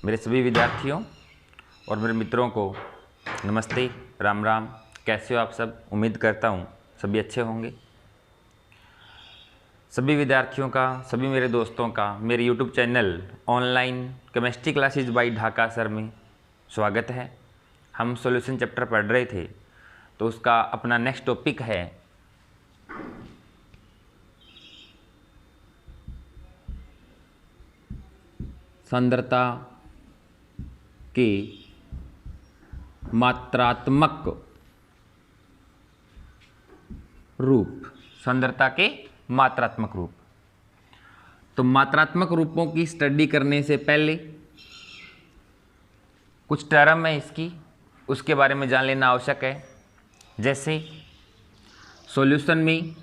मेरे सभी विद्यार्थियों और मेरे मित्रों को नमस्ते, राम राम। कैसे हो आप सब? उम्मीद करता हूँ सभी अच्छे होंगे। सभी विद्यार्थियों का, सभी मेरे दोस्तों का मेरे YouTube channel online chemistry classes by Dhaka sir में स्वागत है। हम सॉल्यूशन चैप्टर पढ़ रहे थे, तो उसका अपना नेक्स्ट टॉपिक है सांद्रता के मात्रात्मक रूप। सांद्रता के मात्रात्मक रूप। तो मात्रात्मक रूपों की स्टडी करने से पहले कुछ टर्म है इसकी, उसके बारे में जान लेना आवश्यक है। जैसे सॉल्यूशन में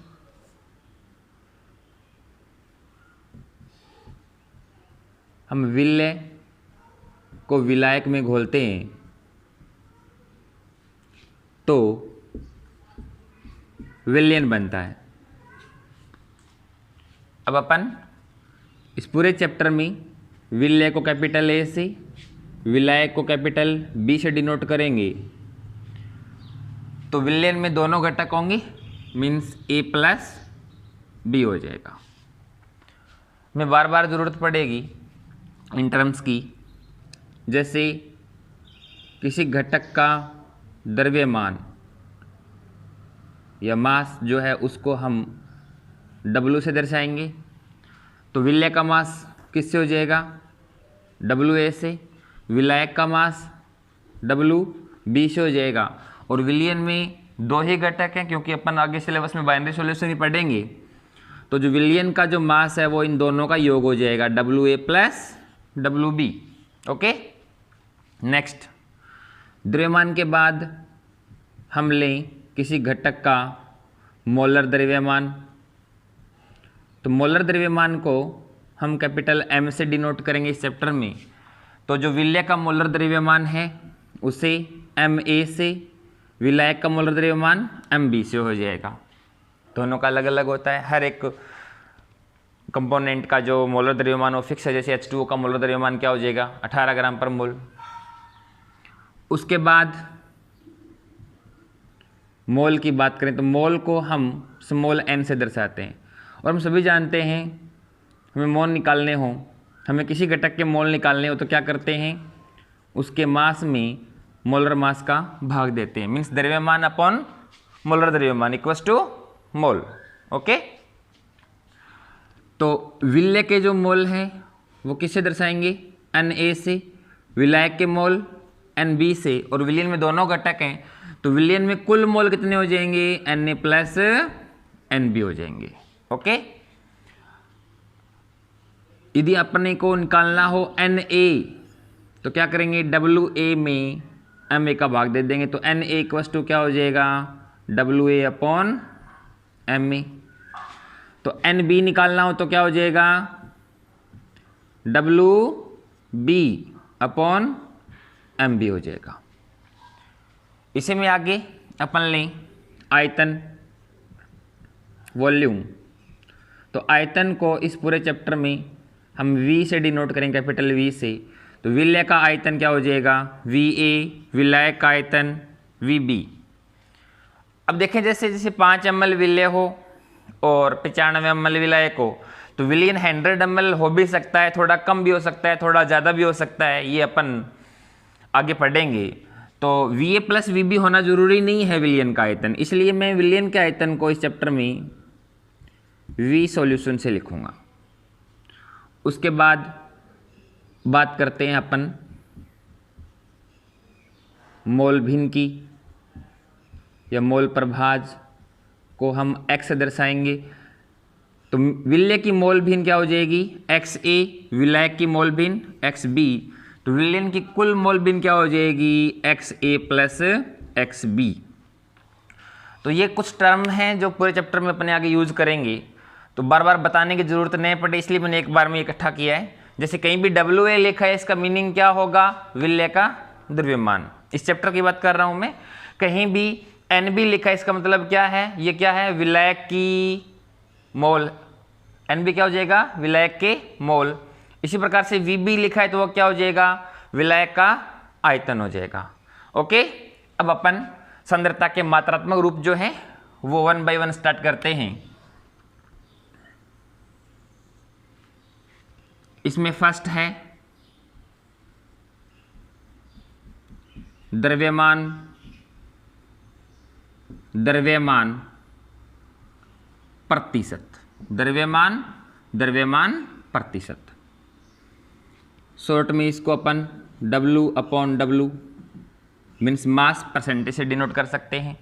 हम विलय को विलायक में घोलते हैं तो विलयन बनता है। अब अपन इस पूरे चैप्टर में विलय को कैपिटल ए से, विलायक को कैपिटल बी से डिनोट करेंगे। तो विलयन में दोनों घटक होंगे, मीन्स ए प्लस बी हो जाएगा। में बार बार ज़रूरत पड़ेगी इन टर्म्स की। जैसे किसी घटक का द्रव्यमान या मास जो है उसको हम W से दर्शाएंगे, तो विलय का मास किससे हो जाएगा? WA से। विलायक का मास WB से हो जाएगा। और विलयन में दो ही घटक हैं, क्योंकि अपन आगे सिलेबस में बाइनरी सॉल्यूशन ही पढ़ेंगे। तो जो विलयन का जो मास है वो इन दोनों का योग हो जाएगा, WA plus WB। Okay. Next, द्रव्यमान के बाद हम लें किसी घटक का मोलर द्रव्यमान। तो मोलर द्रव्यमान को हम कैपिटल M से डिनोट करेंगे इस चैप्टर में। तो जो विलय का मोलर द्रव्यमान है उसे MA से, विलायक का मोलर द्रव्यमान MB से हो जाएगा। दोनों का अलग अलग होता है। हर एक कंपोनेंट का जो मोलर द्रव्यमान वो फिक्स है। जैसे H2O का मोलर द्रव्यमान क्या हो जाएगा? 18 ग्राम पर मोल। उसके बाद मोल की बात करें तो मोल को हम स्मॉल n से दर्शाते हैं। और हम सभी जानते हैं हमें मोल निकालने हो, हमें किसी घटक के मोल निकालने हो तो क्या करते हैं? उसके मास में मोलर मास का भाग देते हैं। मीन्स द्रव्यमान अपॉन मोलर द्रव्यमान इक्वल्स टू मोल। ओके। तो विलय के जो मोल हैं वो किससे दर्शाएंगे? Na से। विलायक के मोल Nb से। और विलयन में दोनों घटक हैं, तो विलयन में कुल मोल कितने हो जाएंगे? Na प्लस Nb हो जाएंगे। ओके। यदि अपने को निकालना हो Na, तो क्या करेंगे? WA में Ma का भाग दे देंगे। तो Na इक्वल्स टू क्या हो जाएगा? WA upon Ma। तो Nb निकालना हो तो क्या हो जाएगा? WB अपॉन MB हो जाएगा। इसी में आगे अपन लें आयतन, वॉल्यूम। तो आयतन को इस पूरे चैप्टर में हम V से डिनोट करेंगे, कैपिटल V से। तो विलय का आयतन क्या हो जाएगा? VA। विलायक का आयतन VB। अब देखें, जैसे जैसे 5 ml विलय हो और 95 ml विलायक हो, तो विलयन 100 ml हो भी सकता है, थोड़ा कम भी हो सकता है, थोड़ा ज़्यादा भी हो सकता है। ये अपन आगे पढ़ेंगे। तो VA प्लस VB होना जरूरी नहीं है विलयन का आयतन, इसलिए मैं विलयन के आयतन को इस चैप्टर में V सॉल्यूशन से लिखूंगा। उसके बाद बात करते हैं अपन मोल भिन्न की, या मोल प्रभाज को हम X से दर्शाएंगे। तो विलय की मोल भिन्न क्या हो जाएगी? XA। विलायक की मोल भिन्न XB। तो विलयन की कुल मोल भिन्न क्या हो जाएगी? XA plus XB। तो ये कुछ टर्म हैं जो पूरे चैप्टर में अपने आगे यूज करेंगे, तो बार बार बताने की जरूरत नहीं पड़े, इसलिए मैंने एक बार में इकट्ठा किया है। जैसे कहीं भी WA लिखा है, इसका मीनिंग क्या होगा? विलय का द्रव्यमान। इस चैप्टर की बात कर रहा हूं मैं। कहीं भी NB लिखा है, इसका मतलब क्या है? ये क्या है? विलायक की मोल। NB क्या हो जाएगा? विलायक के मोल। इसी प्रकार से VB लिखा है तो वो क्या हो जाएगा? विलायक का आयतन हो जाएगा। ओके, अब अपन सांद्रता के मात्रात्मक रूप जो है वो 1 by 1 स्टार्ट करते हैं। इसमें फर्स्ट है द्रव्यमान प्रतिशत, द्रव्यमान प्रतिशत। शॉर्ट में इसको अपन W/W मीन्स मास परसेंटेज से डिनोट कर सकते हैं।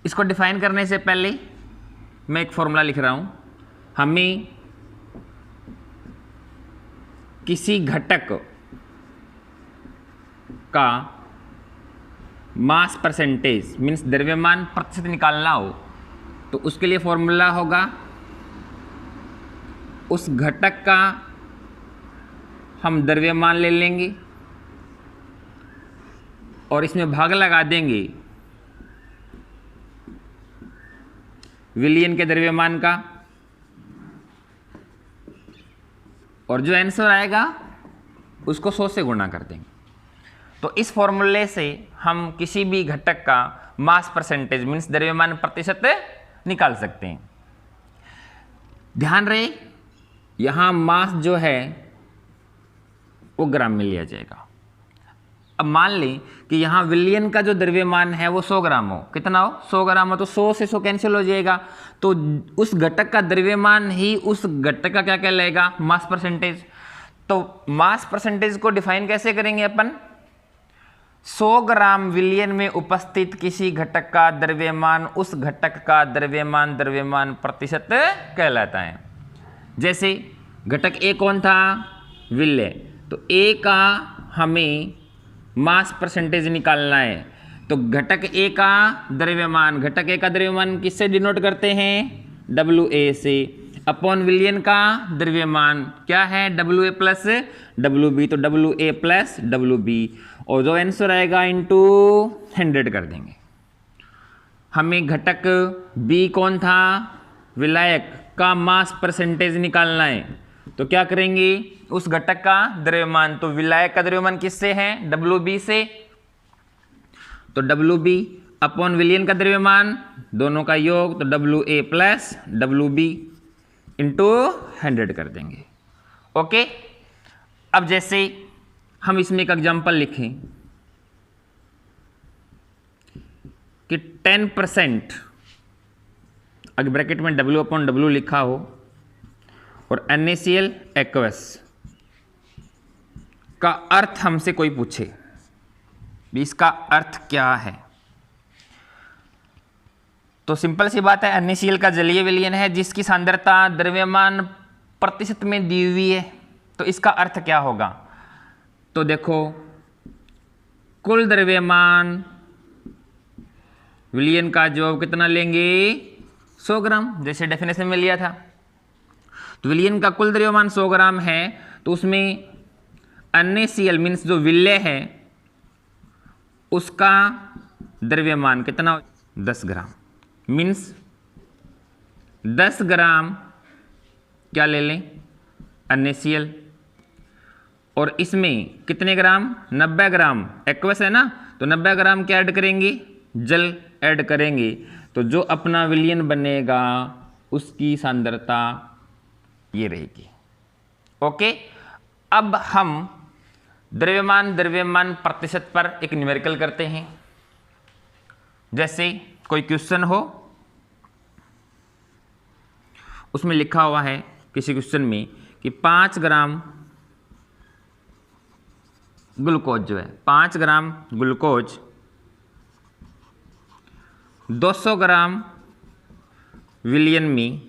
इसको डिफाइन करने से पहले मैं एक फॉर्मूला लिख रहा हूं। हमें किसी घटक का मास परसेंटेज मीन्स द्रव्यमान प्रतिशत निकालना हो तो उसके लिए फॉर्मूला होगा उस घटक का हम द्रव्यमान ले लेंगे और इसमें भाग लगा देंगे विलयन के द्रव्यमान का, और जो आंसर आएगा उसको 100 से गुणा कर देंगे। तो इस फॉर्मूले से हम किसी भी घटक का मास परसेंटेज मीन्स द्रव्यमान प्रतिशत निकाल सकते हैं। ध्यान रहे यहां मास जो है वो ग्राम में लिया जाएगा। अब मान लें कि यहाँ विलयन का जो द्रव्यमान है वो 100 ग्राम हो, कितना हो 100 ग्राम हो, तो 100 से 100 कैंसिल हो जाएगा, तो उस घटक का द्रव्यमान ही उस घटक का क्या कहलाएगा, मास परसेंटेज। तो मास परसेंटेज को डिफाइन कैसे करेंगे अपन, 100 ग्राम विलयन में उपस्थित किसी घटक का द्रव्यमान उस घटक का द्रव्यमान प्रतिशत कहलाता है। जैसे घटक ए कौन था, विलय, तो ए का हमें मास परसेंटेज निकालना है, तो घटक ए का द्रव्यमान किससे डिनोट करते हैं, WA से, अपॉन विलयन का द्रव्यमान क्या है, WA प्लस WB, तो WA प्लस WB, और जो आंसर आएगा इनटू 100 कर देंगे। हमें घटक B कौन था, विलायक का मास परसेंटेज निकालना है, तो क्या करेंगे, उस घटक का द्रव्यमान, तो विलायक का द्रव्यमान किससे है, WB से, तो WB अपॉन विलयन का द्रव्यमान दोनों का योग, तो WA प्लस WB इंटू 100 कर देंगे। ओके, अब जैसे हम इसमें एक एग्जांपल लिखें कि 10% अगर ब्रैकेट में W/W लिखा हो और NaCl एक्वस का अर्थ हमसे कोई पूछे भी इसका अर्थ क्या है, तो सिंपल सी बात है, NaCl का जलीय विलयन है जिसकी सांद्रता द्रव्यमान प्रतिशत में दी हुई है, तो इसका अर्थ क्या होगा, तो देखो कुल द्रव्यमान विलयन का जो कितना लेंगे 100 ग्राम, जैसे डेफिनेशन में लिया था, तो विलयन का कुल द्रव्यमान 100 ग्राम है, तो उसमें NaCl मीन्स जो विलय है उसका द्रव्यमान कितना, 10 ग्राम, मीन्स 10 ग्राम क्या ले लें, NaCl, और इसमें कितने ग्राम, 90 ग्राम एक्वस है ना, तो 90 ग्राम क्या ऐड करेंगे, जल ऐड करेंगे, तो जो अपना विलयन बनेगा उसकी सांद्रता ये रहेगी। ओके, अब हम द्रव्यमान प्रतिशत पर एक न्यूमेरिकल करते हैं। जैसे कोई क्वेश्चन हो, उसमें लिखा हुआ है किसी क्वेश्चन में कि 5 ग्राम ग्लूकोज जो है, 5 ग्राम ग्लूकोज 200 ग्राम विलयन में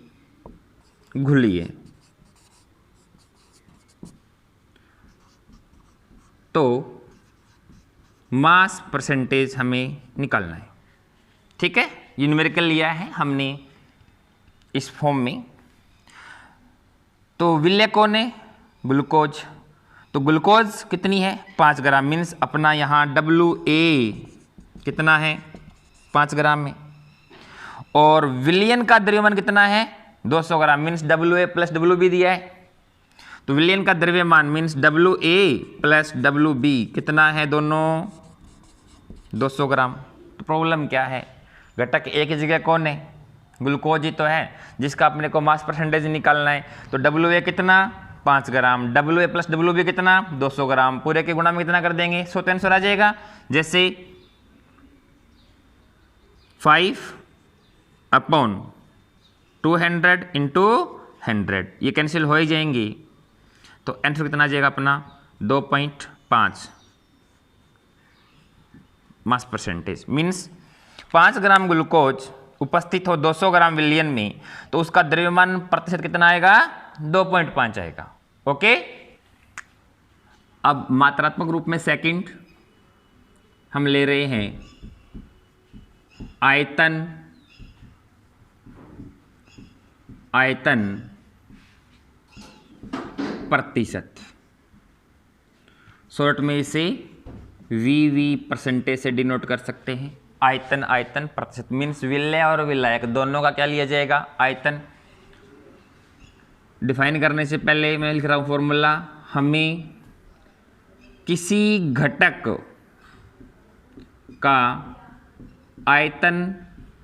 घुलिए, तो मास परसेंटेज हमें निकालना है। ठीक है, ये न्यूमेरिकल लिया है हमने इस फॉर्म में। तो विलय कौन है, ग्लूकोज, तो ग्लूकोज कितनी है 5 ग्राम, मीन्स अपना यहाँ WA कितना है 5 ग्राम में, और विलयन का द्रव्यमान कितना है 200 ग्राम, मीन्स WA प्लस WB दिया है, तो विलयन का द्रव्यमान मीन्स WA प्लस WB कितना है दोनों 200 ग्राम। तो प्रॉब्लम क्या है, घटक ए की जगह कौन है, ग्लूकोज ही तो है जिसका अपने को मास परसेंटेज निकालना है। तो WA कितना 5 ग्राम, WA प्लस WB कितना 200 ग्राम, पूरे के गुणा में कितना कर देंगे 100 तो आंसर आ जाएगा। जैसे 5/200 इंटू 100 ये कैंसिल हो ही जाएंगी, तो आंसर कितना आ जाएगा अपना 2.5 mass percentage. Means 5 gram glucose उपस्थित हो 200 ग्राम विलयन में तो उसका द्रव्यमान प्रतिशत कितना आएगा 2.5 आएगा। ओके, अब मात्रात्मक रूप में सेकंड हम ले रहे हैं आयतन प्रतिशत, शॉर्ट में इसे VV परसेंटेज से डिनोट कर सकते हैं। आयतन प्रतिशत मीन्स विलय और विलायक दोनों का क्या लिया जाएगा आयतन। डिफाइन करने से पहले मैं लिख रहा हूँ फॉर्मूला, हमें किसी घटक का आयतन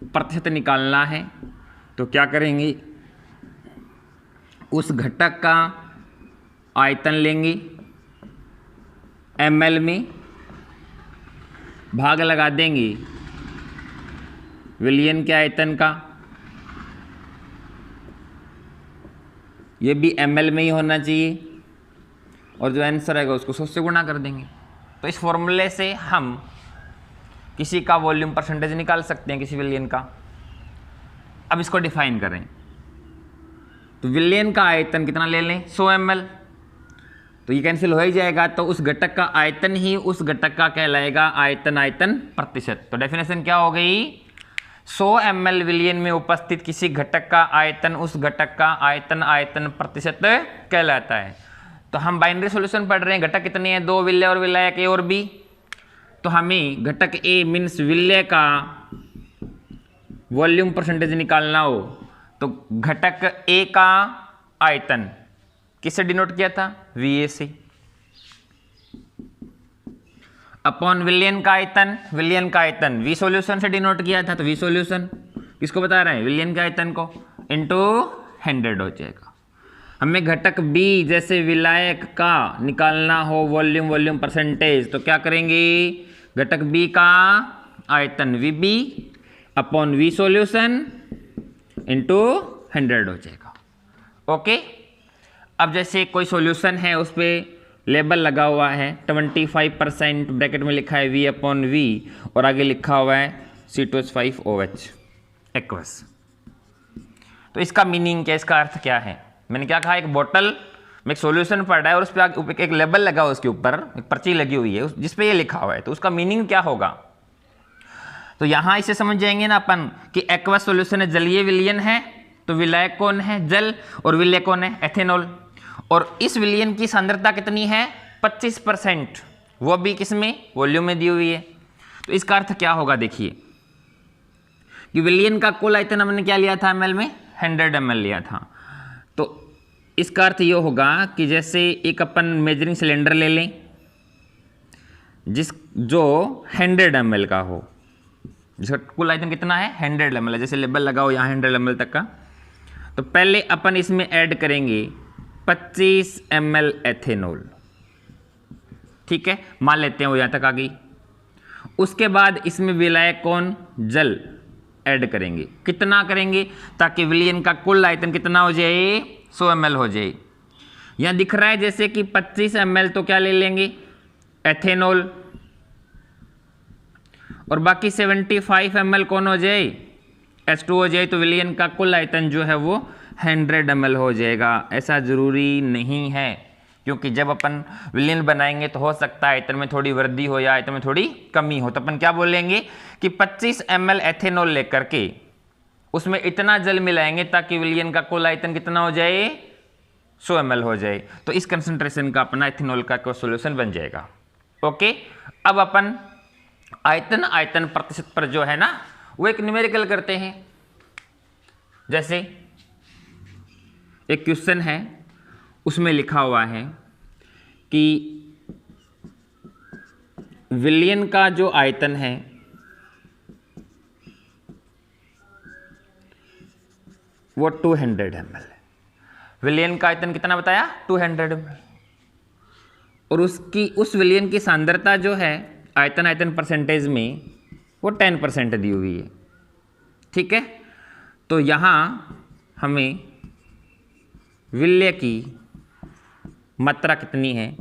प्रतिशत निकालना है तो क्या करेंगे, उस घटक का आयतन लेंगे ml में, भाग लगा देंगे विलयन के आयतन का, ये भी ml में ही होना चाहिए, और जो आंसर आएगा उसको 100 से गुणा कर देंगे। तो इस फॉर्मूले से हम किसी का वॉल्यूम परसेंटेज निकाल सकते हैं किसी विलयन का। अब इसको डिफाइन करें तो विलयन का आयतन कितना ले लें 100 ml, तो ये कैंसिल हो ही जाएगा, तो उस घटक का आयतन ही उस घटक का कहलाएगा आयतन प्रतिशत। तो डेफिनेशन क्या हो गई, 100 ml विलयन में उपस्थित किसी घटक का आयतन उस घटक का आयतन प्रतिशत कहलाता है। तो हम बाइनरी सॉल्यूशन पढ़ रहे हैं, घटक कितने हैं 2 विलय और विलायक A और B। तो हमें घटक A मीन्स विलय का वॉल्यूम परसेंटेज निकालना हो तो घटक A का आयतन किससे डिनोट किया था VA से, अपॉन विलयन का आयतन V सॉल्यूशन से डिनोट किया था, तो V सॉल्यूशन किसको बता रहे हैं विलयन के आयतन को, इंटू 100 हो जाएगा। हमें घटक B जैसे विलायक का निकालना हो वॉल्यूम परसेंटेज तो क्या करेंगे, घटक B का आयतन VB upon V solution into 100 हो जाएगा। ओके, अब जैसे कोई सॉल्यूशन है उस पर लेबल लगा हुआ है 25% ब्रैकेट में लिखा है V/V और आगे लिखा हुआ है C2H5OH एक्वस। तो इसका मीनिंग क्या, इसका अर्थ क्या है, मैंने क्या कहा, एक बोतल में एक सॉल्यूशन पड़ रहा है और उस पर एक लेबल लगा हुआ है, उसके ऊपर एक पर्ची लगी हुई है जिस पे ये लिखा हुआ है, तो उसका मीनिंग क्या होगा। तो यहां इसे समझ जाएंगे ना अपन कि एक्वस सॉल्यूशन है, जलीय विलयन है, तो विलायक कौन है जल और विलय कौन है एथेनॉल, और इस विलयन की सांद्रता कितनी है 25%, वो भी किसमें वॉल्यूम में दी हुई है। तो इसका अर्थ क्या होगा, देखिए कि विलयन का कुल आयतन हमने क्या लिया था ml में 100 ml लिया था, तो इसका अर्थ ये होगा कि जैसे एक अपन मेजरिंग सिलेंडर ले लें जो 100 ml का हो, जिसका कुल आयतन कितना है 100 ml है, जैसे लेबल लगाओ यहाँ 100 ml तक का, तो पहले अपन इसमें ऐड करेंगे 25 ml एथेनॉल, ठीक है, मान लेते हैं वो यहाँ तक आ गई। उसके बाद इसमें विलायक कौन जल ऐड करेंगे, कितना करेंगे ताकि विलयन का कुल आयतन कितना हो जाए 100 ml हो जाए। यहाँ दिख रहा है जैसे कि 25 ml तो क्या ले लेंगे एथेनॉल, और बाकी 75 ml कौन हो जाए H2 हो जाए, तो विलयन का कुल आयतन जो है वो 100 ml हो जाएगा। ऐसा ज़रूरी नहीं है, क्योंकि जब अपन विलयन बनाएंगे तो हो सकता है आयतन में थोड़ी वृद्धि हो या आयतन में थोड़ी कमी हो, तो अपन क्या बोलेंगे कि 25 ml एथेनॉल लेकर के उसमें इतना जल मिलाएंगे ताकि विलयन का कुल आयतन कितना हो जाए 100 ml हो जाए, तो इस कंसंट्रेशन का अपना एथेनॉल का सॉल्यूशन बन जाएगा। ओके, अब अपन आयतन प्रतिशत पर जो है ना वो एक न्यूमेरिकल करते हैं। जैसे एक क्वेश्चन है उसमें लिखा हुआ है कि विलयन का जो आयतन है वो 200 ml है। विलयन का आयतन कितना बताया? 200 ml। और उस विलयन की सांद्रता जो है आयतन परसेंटेज में वो 10% दी हुई है। ठीक है, तो यहाँ हमें विलय की मात्रा कितनी है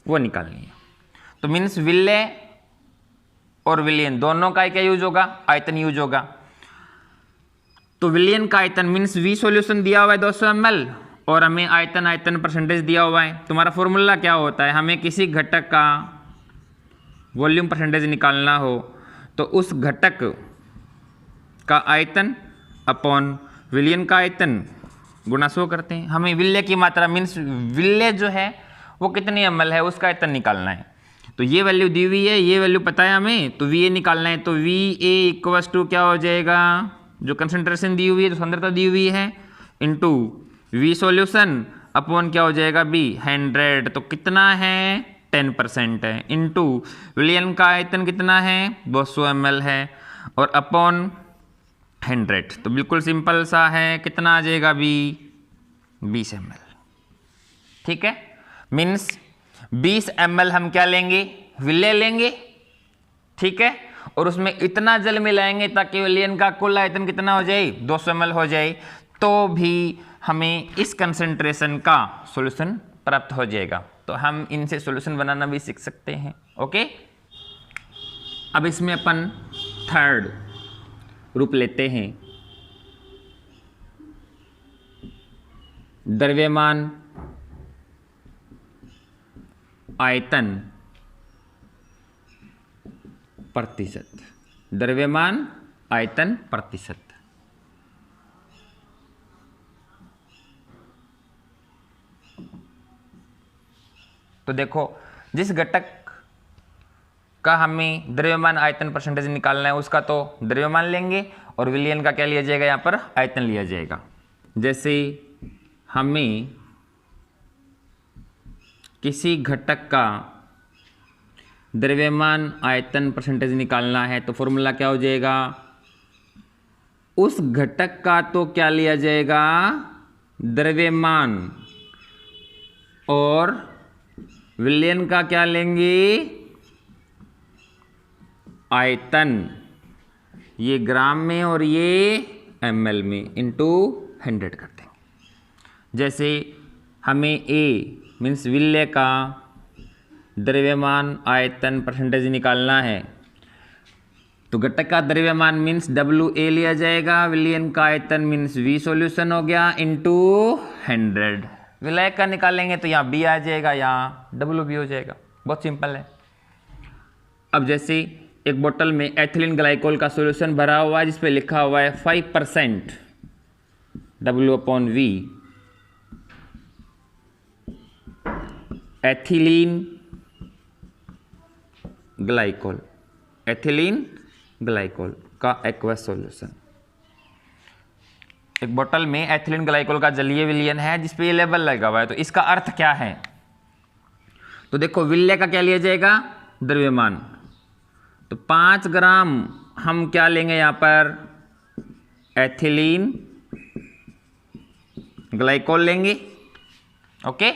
वो निकालनी है। तो मीन्स विलय और विलयन दोनों का क्या यूज होगा? आयतन यूज होगा। तो विलयन का आयतन मीन्स वी सॉल्यूशन दिया हुआ है 200 ml और हमें आयतन परसेंटेज दिया हुआ है। तुम्हारा फॉर्मूला क्या होता है? हमें किसी घटक का वॉल्यूम परसेंटेज निकालना हो तो उस घटक का आयतन अपॉन विलयन का आयतन गुणा 100 करते हैं। हमें विलय की मात्रा मीन्स विलय जो है वो कितनी ml है उसका आयतन निकालना है। तो ये वैल्यू दी हुई है, ये वैल्यू पता है हमें, तो वी ए निकालना है। तो वी ए इक्वल्स टू क्या हो जाएगा? जो कंसंट्रेशन दी हुई है, जो सांद्रता दी हुई है, इनटू वी सॉल्यूशन अपॉन क्या हो जाएगा? बी 100। तो कितना है? 10% है। इनटू विलयन का आयतन कितना है? 200 ml है और अपॉन 100। तो बिल्कुल सिंपल सा है, कितना आ जाएगा? बी 20 ml। ठीक है, मीन्स 20 ml हम क्या लेंगे? विलय लेंगे। ठीक है, और उसमें इतना जल मिलाएंगे ताकि विलयन का कुल आयतन कितना हो जाए? 200 ml हो जाए। तो भी हमें इस कंसंट्रेशन का सॉल्यूशन प्राप्त हो जाएगा। तो हम इनसे सॉल्यूशन बनाना भी सीख सकते हैं। ओके, अब इसमें अपन थर्ड रूप लेते हैं। द्रव्यमान आयतन प्रतिशत। द्रव्यमान आयतन प्रतिशत। तो देखो, जिस घटक का हमें द्रव्यमान आयतन परसेंटेज निकालना है उसका तो द्रव्यमान लेंगे और विलयन का क्या लिया जाएगा? यहाँ पर आयतन लिया जाएगा। जैसे हमें किसी घटक का द्रव्यमान आयतन परसेंटेज निकालना है तो फॉर्मूला क्या हो जाएगा? उस घटक का तो क्या लिया जाएगा? द्रव्यमान, और विलयन का क्या लेंगे? आयतन। ये ग्राम में और ये ml में, इनटू 100 कर देंगे। जैसे हमें A मीन्स विलय का द्रव्यमान आयतन परसेंटेज निकालना है तो घटक का द्रव्यमान मीन्स WA लिया जाएगा, विलयन का आयतन मीन्स V सॉल्यूशन हो गया, इनटू 100। विलय का निकालेंगे तो यहाँ B आ जाएगा, यहाँ WB हो जाएगा। बहुत सिंपल है। अब जैसे एक बोतल में एथिलीन ग्लाइकोल का सॉल्यूशन भरा हुआ है जिस पे लिखा हुआ है 5% W/V ethylene glycol, ethylene glycol का एक्वस सॉल्यूशन। एक बोतल में एथिलीन ग्लाइकोल का जलीय विलयन है जिस पे ये लेबल लगा हुआ है। तो इसका अर्थ क्या है? तो देखो, विलय का क्या लिया जाएगा? द्रव्यमान। तो 5 ग्राम हम क्या लेंगे यहाँ पर? एथिलीन ग्लाइकोल लेंगे। ओके,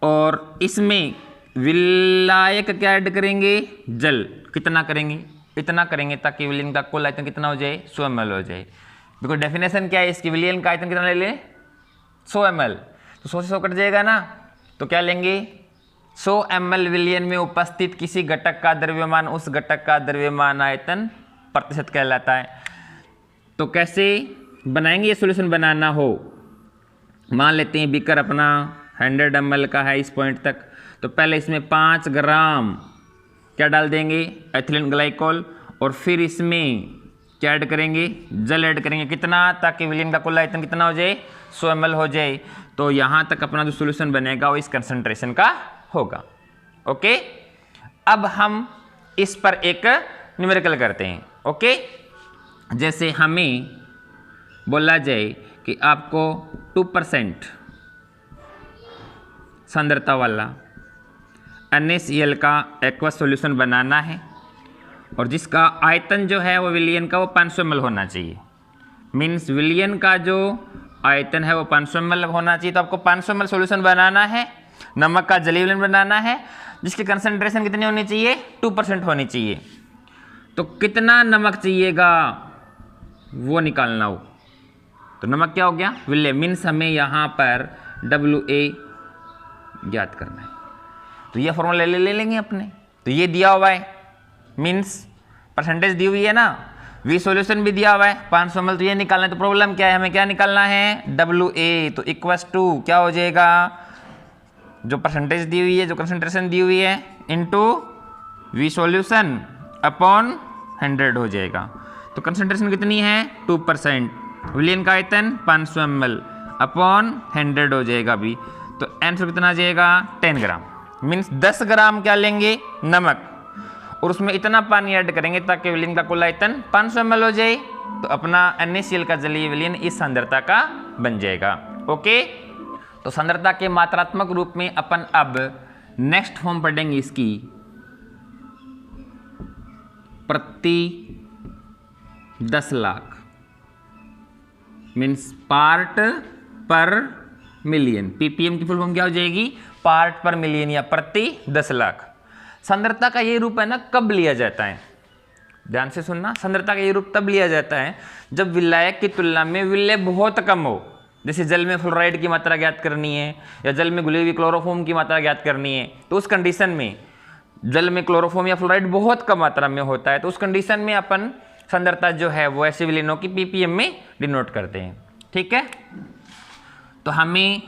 और इसमें विलायक क्या ऐड करेंगे? जल। कितना करेंगे? इतना करेंगे ताकि विलयन का कुल आयतन कितना हो जाए? 100 ml हो जाए। बिकॉज डेफिनेशन क्या है इसकी? विलयन का आयतन कितना ले लें? 100 ml। तो 100 से 100 कट जाएगा ना, तो क्या लेंगे? 100 ml विलयन में उपस्थित किसी घटक का द्रव्यमान उस घटक का द्रव्यमान आयतन प्रतिशत कहलाता है। तो कैसे बनाएंगे ये सॉल्यूशन? बनाना हो, मान लेते हैं बीकर अपना 100 ml का है इस पॉइंट तक, तो पहले इसमें 5 ग्राम क्या डाल देंगे? एथिलीन ग्लाइकोल, और फिर इसमें क्या ऐड करेंगे? जल ऐड करेंगे। कितना? ताकि विलयन का कुल आयतन कितना हो जाए? 100 ml हो जाए। तो यहाँ तक अपना जो सॉल्यूशन बनेगा वो इस कंसंट्रेशन का होगा। ओके, अब हम इस पर एक न्यूमेरिकल करते हैं। ओके, जैसे हमें बोला जाए कि आपको 2% सांद्रता वाला NaCl का एक्वस सॉल्यूशन बनाना है और जिसका आयतन जो है वो विलयन का वो 500 ml होना चाहिए। मीन्स विलयन का जो आयतन है वो 500 ml होना चाहिए। तो आपको 500 ml सॉल्यूशन बनाना है, नमक का जलीय विलयन बनाना है, जिसकी कंसंट्रेशन कितनी होनी चाहिए? 2% होनी चाहिए। तो कितना नमक चाहिएगा वो निकालना हो। तो नमक क्या हो गया? विलय। मीन्स हमें यहाँ पर WA ज्ञात करना है। तो ये फॉर्मूला ले लेंगे अपने। तो ये दिया हुआ है, मीन्स परसेंटेज दी हुई है ना, वी सॉल्यूशन भी दिया हुआ है 500 ml। तो ये निकालना है। तो प्रॉब्लम क्या है? हमें क्या निकालना है? WA। तो इक्वस टू क्या हो जाएगा? जो परसेंटेज दी हुई है, जो कंसंट्रेशन दी हुई है, इनटू वी सॉल्यूशन अपॉन 100 हो जाएगा। तो कंसंट्रेशन कितनी है? 2%। विलयन का आयतन 500 ml अपॉन 100 हो जाएगा अभी। तो आंसर कितना आ जाएगा? 10 ग्राम। मीन्स 10 ग्राम क्या लेंगे? नमक, और उसमें इतना पानी ऐड करेंगे ताकि विलयन का कुल आयतन 500 ml हो जाए। तो अपना NaCl का जलीय विलयन इस सांद्रता का बन जाएगा। ओके, तो सांद्रता के मात्रात्मक रूप में अपन अब नेक्स्ट फॉर्म पढ़ेंगे इसकी, प्रति 10 लाख। मीन्स पार्ट पर मिलियन। ppm की फुल फॉर्म क्या हो जाएगी? पार्ट पर मिलियन या प्रति 10 लाख। सांद्रता का ये रूप है ना, कब लिया जाता है? ध्यान से सुनना। सांद्रता का ये रूप तब लिया जाता है जब विलायक की तुलना में विलय बहुत कम हो। जैसे जल में फ्लोराइड की मात्रा ज्ञात करनी है या जल में घुली हुई क्लोरोफॉर्म की मात्रा ज्ञात करनी है। तो उस कंडीशन में जल में क्लोरोफॉर्म या फ्लोराइड बहुत कम मात्रा में होता है। तो उस कंडीशन में अपन सांद्रता जो है वो ऐसे विलयनों की ppm में डिनोट करते हैं। ठीक है, तो हमें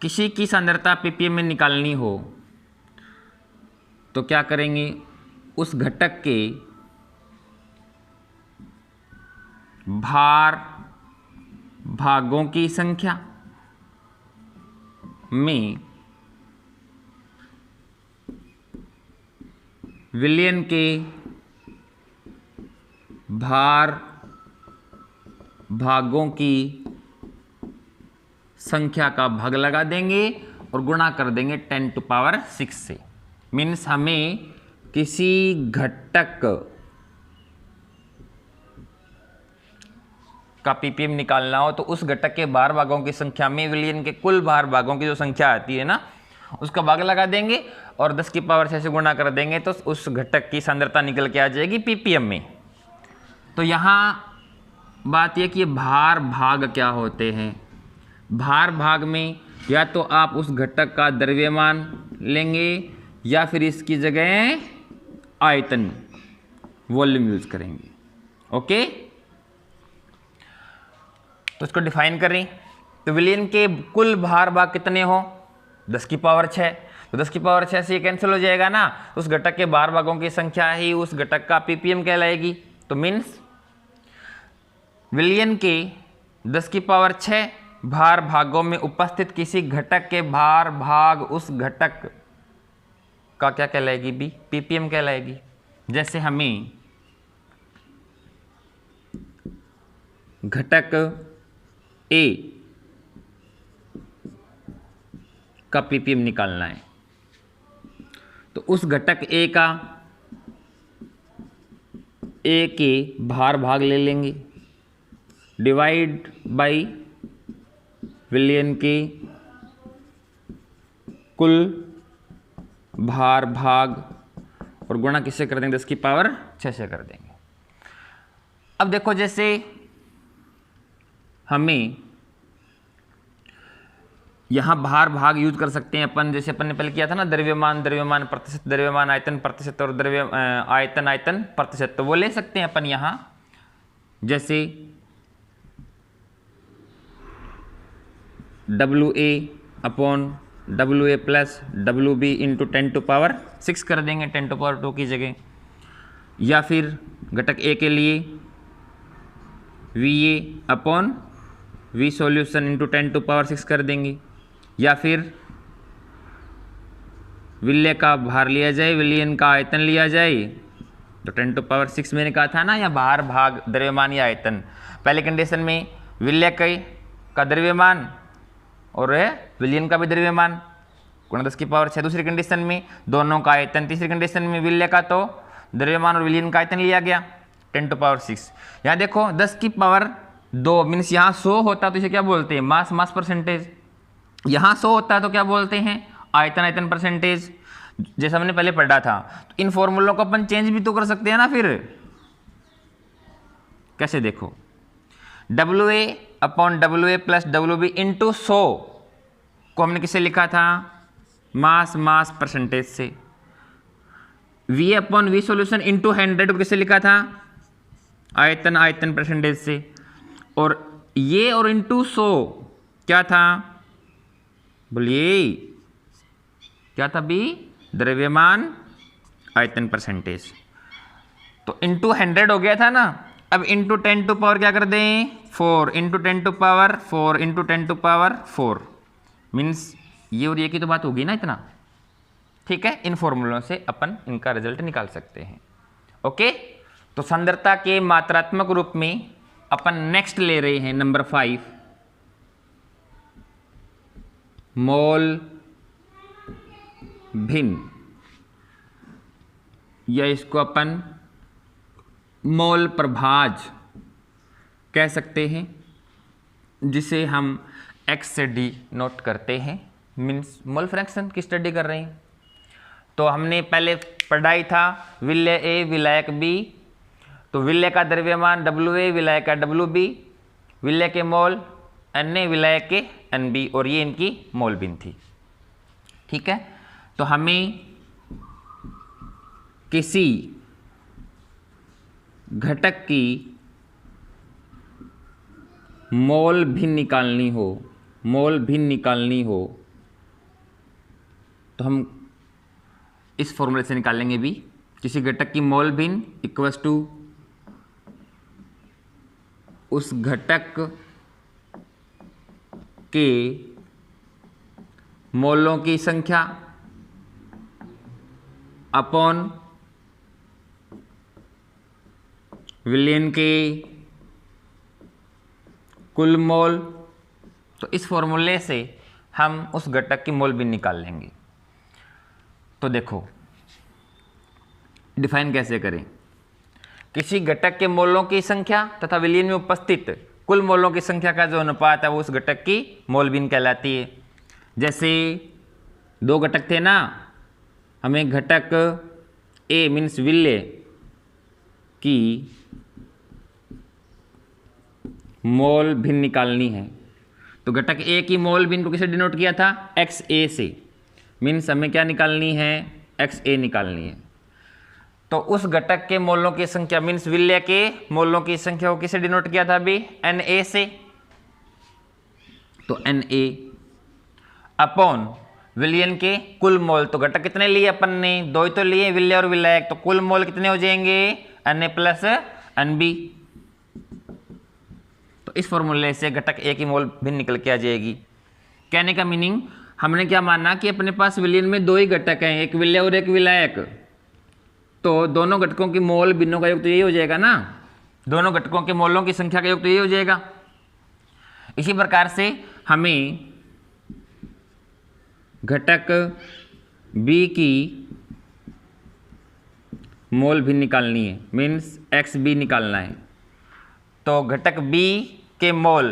किसी की सांद्रता ppm में निकालनी हो तो क्या करेंगे? उस घटक के भार भागों की संख्या में विलयन के भार भागों की संख्या का भाग लगा देंगे और गुणा कर देंगे 10⁶ से। मीन्स हमें किसी घटक का ppm निकालना हो तो उस घटक के भार भागों की संख्या में विलयन के कुल भार भागों की जो संख्या आती है ना, उसका भाग लगा देंगे और 10⁶ से गुणा कर देंगे तो उस घटक की सांद्रता निकल के आ जाएगी ppm में। तो यहाँ बात यह कि भार भाग क्या होते हैं। भार भाग में या तो आप उस घटक का द्रव्यमान लेंगे या फिर इसकी जगह आयतन वॉल्यूम यूज करेंगे। ओके, तो इसको डिफाइन करें। तो विलयन के कुल भार भाग कितने हो? 10⁶। तो 10⁶ से ये कैंसिल हो जाएगा ना, उस घटक के भार भागों की संख्या ही उस घटक का ppm कहलाएगी। तो मीन्स विलयन के 10⁶ भार भागों में उपस्थित किसी घटक के भार भाग उस घटक का क्या कहलाएगी? भी ppm कहलाएगी। जैसे हमें घटक A का ppm निकालना है तो उस घटक A का A के भार भाग ले लेंगे डिवाइड बाई विलयन के कुल भार भाग और गुणा किससे कर देंगे? 10⁶ से कर देंगे। अब देखो, जैसे हमें यहाँ भार भाग यूज कर सकते हैं अपन, जैसे अपन ने पहले किया था ना, द्रव्यमान द्रव्यमान प्रतिशत, द्रव्यमान आयतन प्रतिशत और आयतन आयतन प्रतिशत। तो वो ले सकते हैं अपन यहाँ, जैसे WA upon WA plus WB into 10⁶ कर देंगे 10⁻² की जगह, या फिर घटक A के लिए VA upon V solution into 10⁻6 कर देंगे, या फिर विलय का भार लिया जाए, विलयन का आयतन लिया जाए। तो 10⁻6 मैंने कहा था ना, या भार भाग द्रव्यमान या आयतन। पहले कंडीशन में विलय का द्रव्यमान और विलयन का भी द्रव्यमान गुणा 10 की पावर 6 दूसरी कंडीशन में, दोनों का आयतन तीसरी कंडीशन में, विलय का तो द्रव्यमान और विलयन का आयतन लिया गया 10 टू पावर 6। यहाँ देखो 10 की पावर 2 मीन्स यहाँ 100 होता तो इसे क्या बोलते हैं, मास परसेंटेज। यहाँ 100 होता है तो क्या बोलते हैं, आयतन परसेंटेज, जैसा हमने पहले पढ़ा था। तो इन फॉर्मूलों को अपन चेंज भी तो कर सकते हैं ना। फिर कैसे, देखो WA upon WA plus WB into 100 को हमने किससे लिखा था, मास परसेंटेज से। V upon V solution into 100 को किससे लिखा था, आयतन परसेंटेज से। और ये और इंटू 100 क्या था, बोलिए क्या था भी, द्रव्यमान आयतन परसेंटेज। तो इंटू 100 हो गया था ना। अब इंटू 10 टू पावर क्या कर दें, 4 into 10 to power 4 into 10 to power 4 means ये और ये की तो बात होगी ना इतना। ठीक है, इन फॉर्मूलों से अपन इनका रिजल्ट निकाल सकते हैं। ओके, तो सांद्रता के मात्रात्मक रूप में अपन नेक्स्ट ले रहे हैं नंबर 5, मोल भिन्न, या इसको अपन मोल प्रभाज कह सकते हैं, जिसे हम x से d नोट करते हैं, मीन्स मोल फ्रैक्शन की स्टडी कर रहे हैं। तो हमने पहले पढ़ाई था विलय A विलायक B, तो विलय का द्रव्यमान WA विलायक का WB, विलय के मोल Na विलायक के NB, और ये इनकी मोल भिन्न थी। ठीक है, तो हमें किसी घटक की मोल भिन्न निकालनी हो तो हम इस फॉर्मूले से निकालेंगे भी। किसी घटक की मोल भिन्न इक्वल्स टू उस घटक के मोलों की संख्या अपॉन विलयन के कुल मोल। तो इस फॉर्मूले से हम उस घटक की मोल भिन्न निकाल लेंगे। तो देखो डिफाइन कैसे करें, किसी घटक के मोलों की संख्या तथा विलयन में उपस्थित कुल मोलों की संख्या का जो अनुपात है वो उस घटक की मोल भिन्न कहलाती है। जैसे दो घटक थे ना, हमें घटक A मीन्स विलय की मोल भिन्न निकालनी है, तो घटक A की मोल भिन्न को किसे डिनोट किया था, XA से, मीन्स हमें क्या निकालनी है, XA निकालनी है। तो उस घटक के मोलों की संख्या मीन्स विलय के मोलों की संख्या को किसे डिनोट किया था अभी, Na से। तो Na अपॉन विलयन के कुल मोल, तो घटक कितने लिए अपन ने, दो ही तो लिए, विलय और विलायक, तो कुल मोल कितने हो जाएंगे, Na प्लस Nb। तो इस फॉर्मूले से घटक A की मोल भिन्न निकल के आ जाएगी। कहने का मीनिंग, हमने क्या माना कि अपने पास विलयन में दो ही घटक हैं, एक विलय और एक विलायक, तो दोनों घटकों की मोल भिन्नों का योग तो यही हो जाएगा ना, दोनों घटकों के मोलों की संख्या का योग तो यही हो जाएगा। इसी प्रकार से हमें घटक B की मोल भिन्न निकालनी है, मीन्स XB निकालना है। तो घटक B के मोल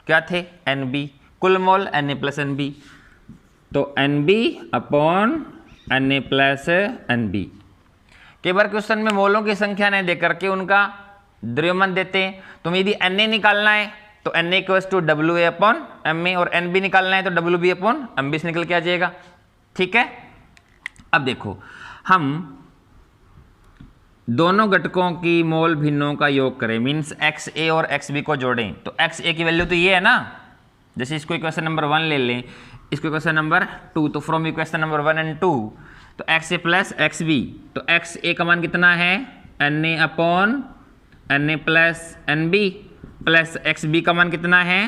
क्या थे, Nb, कुल मोल Na प्लस Nb, तो Nb upon Na plus Nb। कई बार क्वेश्चन में मोलों की संख्या नहीं देकर के उनका द्रव्यमान देते हैं, तो यदि Na निकालना है तो Na equals to WA upon Ma, और Nb निकालना है तो WB अपॉन Mb से निकल के आ जाएगा। ठीक है, अब देखो हम दोनों घटकों की मोल भिन्नों का योग करें, मीन्स XA और XB को जोड़ें, तो XA की वैल्यू तो ये है ना, जैसे इसको इक्वेशन नंबर 1 ले लें, इसको इक्वेशन नंबर 2, तो फ्रॉम इक्वेशन नंबर 1 एंड 2, तो XA प्लस XB, तो XA का मान कितना है, Na upon Na plus Nb, plus XB का मान कितना है,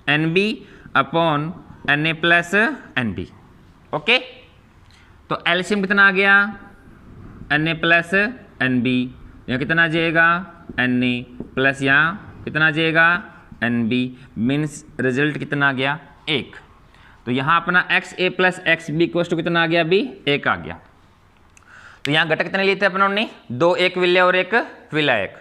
Nb upon Na plus Nb। Okay, तो एलसीएम कितना आ गया, Na प्लस Nb, यहाँ कितना आ जाएगा, Na प्लस यहाँ कितना आ जाएगा, Nb, मीन्स रिजल्ट कितना आ गया, 1। तो यहाँ अपना XA plus XB equal to कितना आ गया अभी 1 आ गया। तो यहाँ घटक कितने लिए थे अपनों ने 2, एक विलेय और एक विलायक।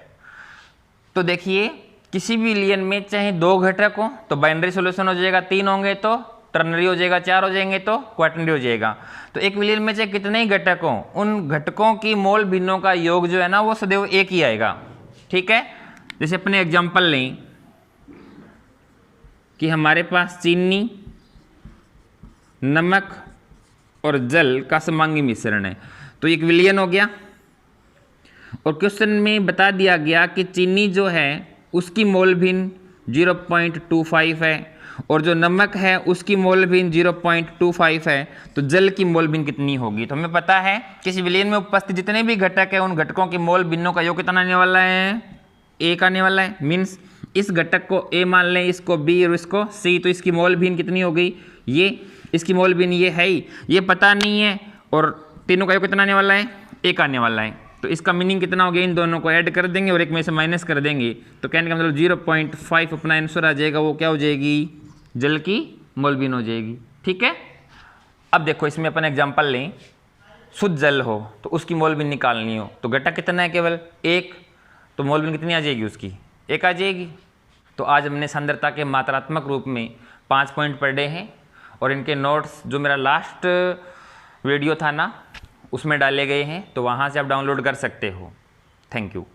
तो देखिए किसी भी विलयन में चाहे 2 घटक हो तो बाइनरी सॉल्यूशन हो जाएगा, 3 होंगे तो टर्नरी हो जाएगा, 4 हो जाएंगे तो क्वाटरनरी हो जाएगा। तो एक विलयन में चाहे कितने ही घटक हो, उन घटकों की मोल भिन्नों का योग जो है ना वो सदैव 1 ही आएगा। ठीक है, जैसे अपने एग्जांपल लें कि हमारे पास चीनी, नमक और जल का समांगी मिश्रण है, तो एक विलयन हो गया। और क्वेश्चन में बता दिया गया कि चीनी जो है उसकी मोल भिन्न 0.25 है और जो नमक है उसकी मोल भिन्न 0.25 है, तो जल की मोल भिन्न कितनी होगी। तो हमें पता है किसी विलयन में उपस्थित जितने भी घटक है उन घटकों की मोल भिन्नों का योग कितना आने वाला है, 1 आने वाला है। मीन्स इस घटक को A मान लें, इसको B और इसको C, तो इसकी मोल भिन्न कितनी हो गई, ये इसकी मोल भिन्न ये है ही, ये पता नहीं है, और तीनों का योग कितना आने वाला है, 1 आने वाला है। तो इसका मीनिंग कितना हो गया, इन दोनों को ऐड कर देंगे और एक में से माइनस कर देंगे, तो कहने का मतलब 0.5 अपना आंसर आ जाएगा, वो क्या हो जाएगी, जल की मोल भिन्न हो जाएगी। ठीक है, अब देखो इसमें अपन एग्जांपल लें, शुद्ध जल हो तो उसकी मोल भिन्न निकालनी हो, तो घटक कितना है, केवल 1, तो मोल भिन्न कितनी आ जाएगी उसकी, 1 आ जाएगी। तो आज हमने सांद्रता के मात्रात्मक रूप में 5 पॉइंट पढ़े हैं और इनके नोट्स जो मेरा लास्ट वीडियो था ना उसमें डाले गए हैं, तो वहाँ से आप डाउनलोड कर सकते हो। Thank you.